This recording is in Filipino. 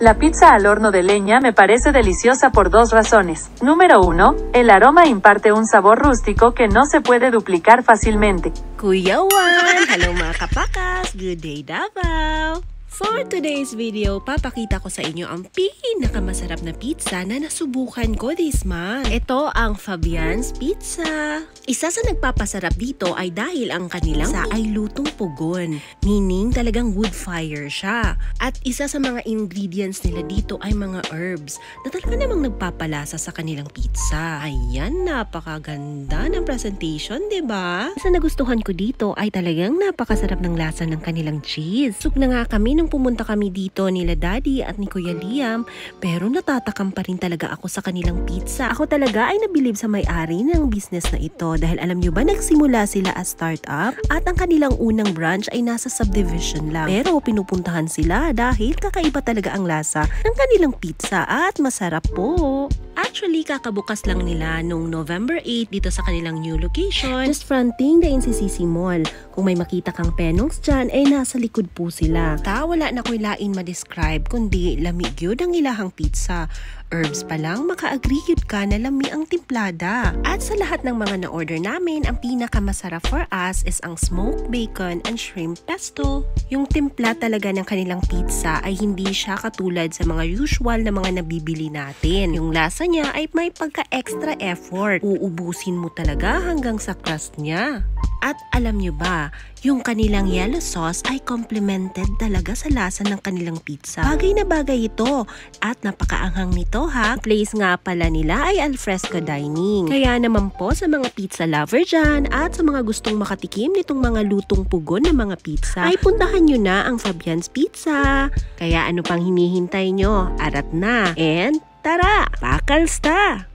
La pizza al horno de leña me parece deliciosa por dos razones. Número 1, el aroma imparte un sabor rústico que no se puede duplicar fácilmente. Kuya Juan! Hello mga kapakas! Good day, Davao! For today's video, papakita ko sa inyo ang pinakamasarap na pizza na nasubukan ko this month. Ito ang Fabian's Pizza. Isa sa nagpapasarap dito ay dahil ang kanilang pizza ay lutong pugon. Meaning talagang wood fire siya. At isa sa mga ingredients nila dito ay mga herbs na talaga namang nagpapalasa sa kanilang pizza. Ayan, napakaganda ng presentation, diba? Isa na nagustuhan ko dito ay talagang napakasarap ng lasa ng kanilang cheese. Suk na nga kami nung pumunta kami dito nila Daddy at ni Kuya Liam, pero natatakam pa rin talaga ako sa kanilang pizza. Ako talaga ay nabilib sa may-ari ng business na ito dahil alam nyo ba nagsimula sila as startup at ang kanilang unang branch ay nasa subdivision lang. Pero pinupuntahan sila dahil kakaiba talaga ang lasa ng kanilang pizza at masarap po. Actually, kakabukas lang nila nung November 8 dito sa kanilang new location. Just fronting the NCCC Mall. Kung may makita kang penongs dyan, ay nasa likod po sila. Wala na ko'y lain ma-describe, kundi lamig yun ang ilahang pizza. Herbs pa lang, maka-agree yun ka na lami ang timplada. At sa lahat ng mga na-order namin, ang pinakamasarap for us is ang smoked bacon and shrimp pesto. Yung timpla talaga ng kanilang pizza ay hindi siya katulad sa mga usual na mga nabibili natin. Yung lasa niya ay may pagka-extra effort. Uubusin mo talaga hanggang sa crust niya. At alam nyo ba, yung kanilang yellow sauce ay complemented talaga sa lasa ng kanilang pizza. Bagay na bagay ito at napakaanghang nito ha. Place nga pala nila ay alfresco dining. Kaya naman po sa mga pizza lover dyan at sa mga gustong makatikim nitong mga lutong pugon na mga pizza, ay puntahan nyo na ang Fabian's Pizza. Kaya ano pang hinihintay nyo? Arat na! And tara! Pakalsta!